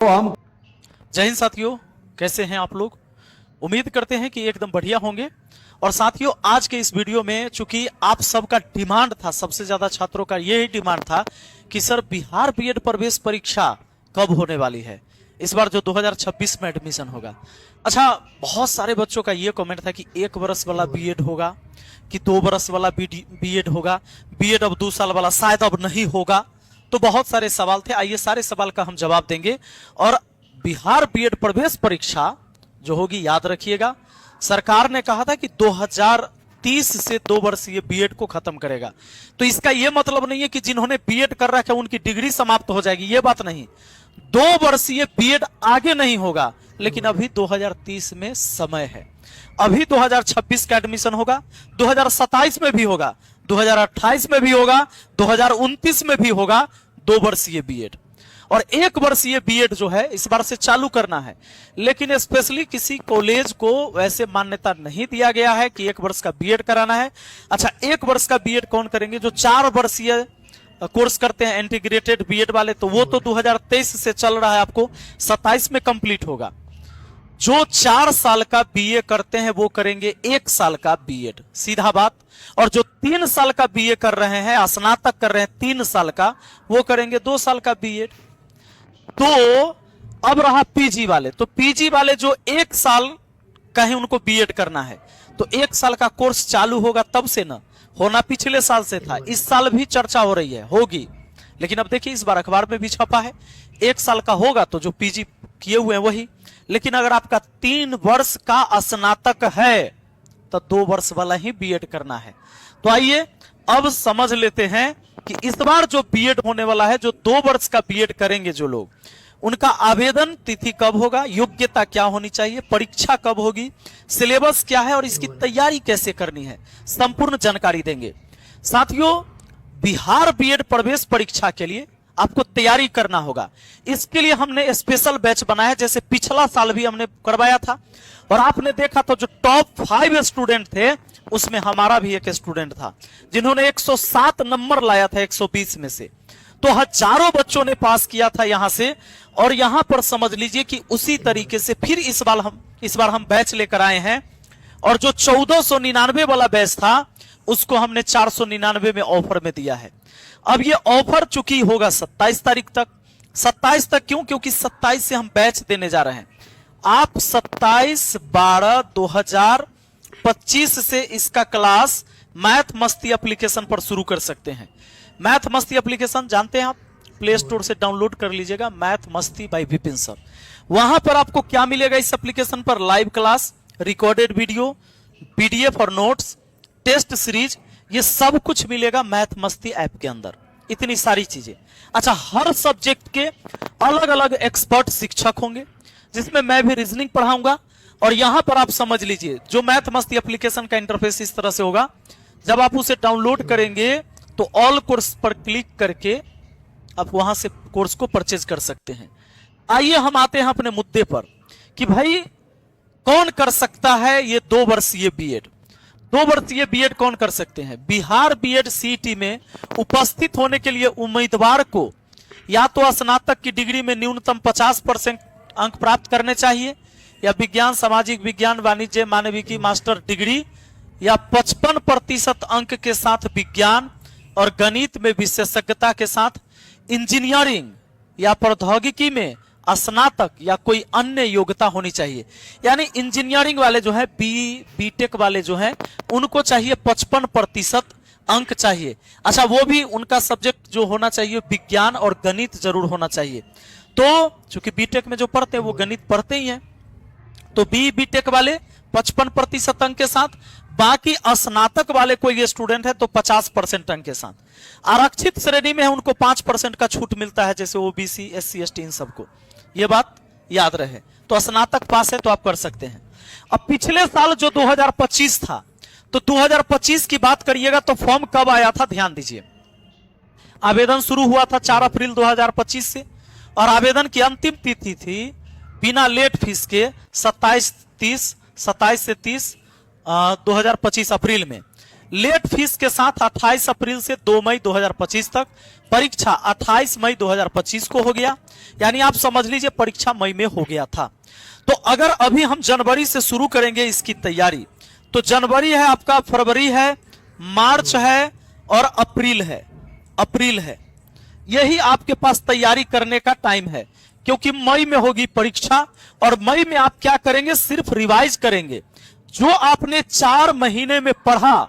तो हम जय हिंद साथियों, कैसे हैं आप लोग। उम्मीद करते हैं कि एकदम बढ़िया होंगे। और साथियों, आज के इस वीडियो में चूंकि आप सबका डिमांड था, सबसे ज्यादा छात्रों का यही डिमांड था कि सर बिहार बीएड प्रवेश परीक्षा कब होने वाली है, इस बार जो 2026 में एडमिशन होगा। अच्छा, बहुत सारे बच्चों का ये कमेंट था कि 1 वर्ष वाला बीएड होगा कि 2 वर्ष वाला बीएड होगा, बीएड अब 2 साल वाला शायद अब नहीं होगा। तो बहुत सारे सवाल थे, आइए सारे सवाल का हम जवाब देंगे। और बिहार बीएड प्रवेश परीक्षा जो होगी, याद रखिएगा, सरकार ने कहा था कि 2030 से 2 वर्षीय बीएड को खत्म करेगा। तो इसका यह मतलब नहीं है कि जिन्होंने बीएड कर रखा है उनकी डिग्री समाप्त हो जाएगी, ये बात नहीं। 2 वर्षीय बीएड आगे नहीं होगा, लेकिन अभी 2030 में समय है। अभी 2026 का एडमिशन होगा, 2027 में भी होगा, 2028 में भी होगा, 2029 में भी होगा 2 वर्षीय बीएड। और 1 वर्षीय बीएड जो है इस बार से चालू करना है, लेकिन स्पेशली किसी कॉलेज को वैसे मान्यता नहीं दिया गया है कि 1 वर्ष का बीएड कराना है। अच्छा, 1 वर्ष का बीएड कौन करेंगे? जो 4 वर्षीय कोर्स करते हैं इंटीग्रेटेड बीएड वाले, तो वो तो 2023 से चल रहा है, आपको 27 में कंप्लीट होगा। जो 4 साल का बीए करते हैं वो करेंगे 1 साल का बीएड, सीधा बात। और जो 3 साल का बीए कर रहे हैं, स्नातक कर रहे हैं 3 साल का, वो करेंगे 2 साल का बीएड। तो अब रहा पीजी वाले, तो पीजी वाले जो 1 साल कहीं उनको बीएड करना है, तो 1 साल का कोर्स चालू होगा, तब से ना होना पिछले साल से था, इस साल भी चर्चा हो रही है, होगी। लेकिन अब देखिए, इस बार अखबार में भी छपा है 1 साल का होगा, तो जो पीजी किए हुए हैं वही। लेकिन अगर आपका 3 वर्ष का स्नातक है तो 2 वर्ष वाला ही बीएड करना है। तो आइए अब समझ लेते हैं कि इस बार जो बीएड होने वाला है, जो 2 वर्ष का बीएड करेंगे जो लोग, उनका आवेदन तिथि कब होगा, योग्यता क्या होनी चाहिए, परीक्षा कब होगी, सिलेबस क्या है और इसकी तैयारी कैसे करनी है, संपूर्ण जानकारी देंगे। साथियों, बिहार बीएड प्रवेश परीक्षा के लिए आपको तैयारी करना होगा। इसके लिए हमने स्पेशल बैच बनाया, जैसे पिछला साल भी हमने करवाया था। और आपने देखा तो जो टॉप 5 स्टूडेंट थे, उसमें हमारा भी एक स्टूडेंट था जिन्होंने 107 नंबर लाया था 120 में से। तो हजारों बच्चों ने पास किया था यहां से। और यहां पर समझ लीजिए कि उसी तरीके से फिर इस बार हम बैच लेकर आए हैं। और जो 1499 वाला बैच था, उसको हमने 499 में ऑफर में दिया है। अब ये ऑफर चूंकि होगा 27 तारीख तक। 27 तक क्यों? क्योंकि 27 से हम बैच देने जा रहे हैं। आप 27/12/2025 से इसका क्लास मैथ मस्ती एप्लीकेशन पर शुरू कर सकते हैं। मैथ मस्ती एप्लीकेशन जानते हैं आप, प्ले स्टोर से डाउनलोड कर लीजिएगा, मैथ मस्ती बाय विपिन सर। वहां पर आपको क्या मिलेगा? इस एप्लीकेशन पर live class, recorded video, PDF और नोट्स, टेस्ट सीरीज, ये सब कुछ मिलेगा मैथ मस्ती ऐप के अंदर। इतनी सारी चीजें। अच्छा, हर सब्जेक्ट के अलग अलग एक्सपर्ट शिक्षक होंगे, जिसमें मैं भी रीजनिंग पढ़ाऊंगा। और यहां पर आप समझ लीजिए, जो मैथ मस्ती एप्लीकेशन का इंटरफेस इस तरह से होगा। जब आप उसे डाउनलोड करेंगे तो ऑल कोर्स पर क्लिक करके आप वहां से कोर्स को परचेज कर सकते हैं। आइए हम आते हैं अपने मुद्दे पर कि भाई कौन कर सकता है ये 2 वर्षीय बीएड। 2 वर्षीय बीएड कौन कर सकते हैं? बिहार बीएड सीईटी में उपस्थित होने के लिए उम्मीदवार को या तो स्नातक की डिग्री में न्यूनतम 50% अंक प्राप्त करने चाहिए, या विज्ञान, सामाजिक विज्ञान, वाणिज्य, मानविकी मास्टर डिग्री, या 55% अंक के साथ विज्ञान और गणित में विशेषज्ञता के साथ इंजीनियरिंग या प्रौद्योगिकी में स्नातक या कोई अन्य योग्यता होनी चाहिए। यानी इंजीनियरिंग वाले जो है, बीटेक वाले जो है, उनको चाहिए 55% अंक चाहिए। अच्छा, वो भी उनका सब्जेक्ट जो होना चाहिए विज्ञान और गणित जरूर होना चाहिए। तो चूंकि बीटेक में जो पढ़ते हैं वो गणित पढ़ते ही हैं, तो बीटेक वाले 55% अंक के साथ, बाकी स्नातक वाले कोई स्टूडेंट है तो 50% अंक के साथ। आरक्षित श्रेणी में है, उनको 5% का छूट मिलता है, जैसे ओबीसी, एससी, एसटी, इन सबको। ये बात याद रहे। तो स्नातक पास है तो आप कर सकते हैं। अब पिछले साल जो 2025 था, तो 2025 की बात करिएगा तो फॉर्म कब आया था, ध्यान दीजिए। आवेदन शुरू हुआ था 4 अप्रैल 2025 से, और आवेदन की अंतिम तिथि थी बिना लेट फीस के 27 से 30 2025 अप्रैल में। लेट फीस के साथ 28 अप्रैल से 2 मई 2025 तक, परीक्षा 28 मई 2025 को हो गया, यानी आप समझ लीजिए परीक्षा मई में हो गया था। तो अगर अभी हम जनवरी से शुरू करेंगे इसकी तैयारी, तो जनवरी है आपका, फरवरी है, मार्च है और अप्रैल है। यही आपके पास तैयारी करने का टाइम है, क्योंकि मई में होगी परीक्षा और मई में आप क्या करेंगे, सिर्फ रिवाइज करेंगे। जो आपने 4 महीने में पढ़ा,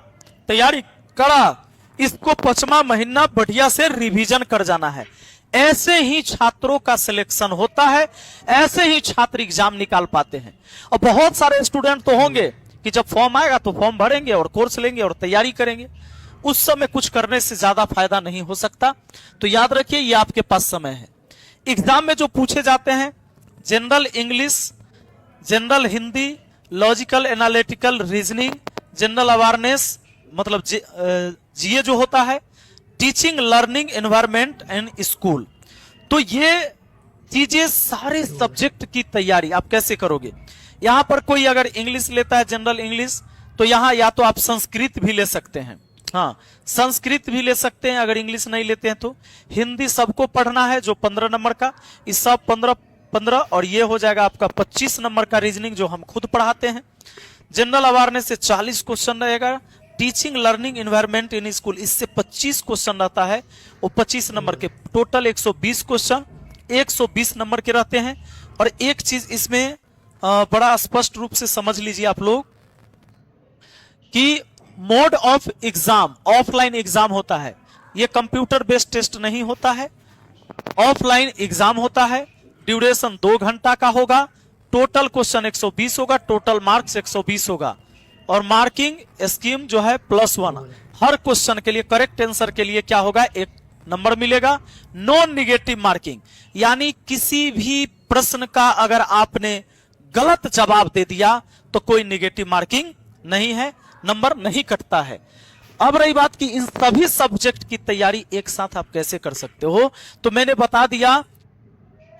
तैयारी करा, इसको 5वां महीना बढ़िया से रिवीजन कर जाना है। ऐसे ही छात्रों का सिलेक्शन होता है, ऐसे ही छात्र एग्जाम निकाल पाते हैं। और बहुत सारे स्टूडेंट तो होंगे कि जब फॉर्म आएगा तो फॉर्म भरेंगे और कोर्स लेंगे और तैयारी करेंगे, उस समय कुछ करने से ज्यादा फायदा नहीं हो सकता। तो याद रखिए ये आपके पास समय है। एग्जाम में जो पूछे जाते हैं, general English, general Hindi, logical analytical reasoning, general awareness मतलब जीए जो होता है, teaching learning environment and school. तो ये चीजें सारे सब्जेक्ट की तैयारी आप कैसे करोगे। यहां पर कोई अगर इंग्लिश लेता है, जनरल इंग्लिश, तो यहां या तो आप संस्कृत भी ले सकते हैं, हाँ संस्कृत भी ले सकते हैं अगर इंग्लिश नहीं लेते हैं तो। हिंदी सबको पढ़ना है जो 15 नंबर का, इस सब 15 और ये हो जाएगा आपका 25 नंबर का रीजनिंग जो हम खुद पढ़ाते हैं। जनरल अवेयरनेस से 40 क्वेश्चन रहेगा, teaching learning environment in school इससे 25 क्वेश्चन रहता है, वो 25 नंबर के, टोटल 120 क्वेश्चन 120 नंबर के रहते हैं। और एक चीज इसमें बड़ा स्पष्ट रूप से समझ लीजिए आप लोग कि mode of exam offline exam होता है, ये कंप्यूटर बेस्ड टेस्ट नहीं होता है, ऑफलाइन एग्जाम होता है। ड्यूरेशन 2 घंटा का होगा, टोटल क्वेश्चन 120 होगा, टोटल मार्क्स 120 होगा और मार्किंग स्कीम जो है +1। हर क्वेश्चन के लिए करेक्ट आंसर के लिए क्या होगा, 1 नंबर मिलेगा। नॉन निगेटिव मार्किंग, यानी किसी भी प्रश्न का अगर आपने गलत जवाब दे दिया तो कोई निगेटिव मार्किंग नहीं है, नंबर नहीं कटता है। अब रही बात कि इन सभी सब्जेक्ट की तैयारी एक साथ आप कैसे कर सकते हो, तो मैंने बता दिया।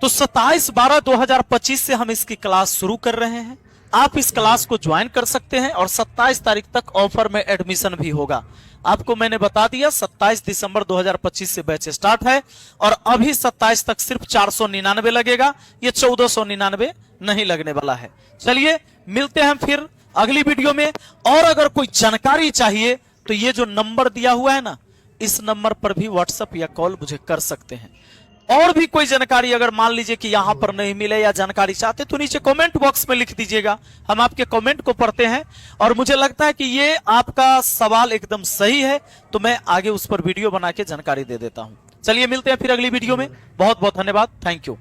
तो 27/12/2025 से हम इसकी क्लास शुरू कर रहे हैं। आप इस क्लास को ज्वाइन कर सकते हैं और 27 तारीख तक ऑफर में एडमिशन भी होगा। आपको मैंने बता दिया 27 दिसंबर 2025 से बैच स्टार्ट है और अभी 27 तक सिर्फ 499 लगेगा, ये 1499 नहीं लगने वाला है। चलिए मिलते हैं फिर अगली वीडियो में। और अगर कोई जानकारी चाहिए तो ये जो नंबर दिया हुआ है ना, इस नंबर पर भी व्हाट्सएप या कॉल मुझे कर सकते हैं। और भी कोई जानकारी अगर मान लीजिए कि यहां पर नहीं मिले या जानकारी चाहते तो नीचे कमेंट बॉक्स में लिख दीजिएगा, हम आपके कमेंट को पढ़ते हैं। और मुझे लगता है कि ये आपका सवाल एकदम सही है तो मैं आगे उस पर वीडियो बना के जानकारी दे देता हूं। चलिए मिलते हैं फिर अगली वीडियो में। बहुत बहुत धन्यवाद, थैंक यू।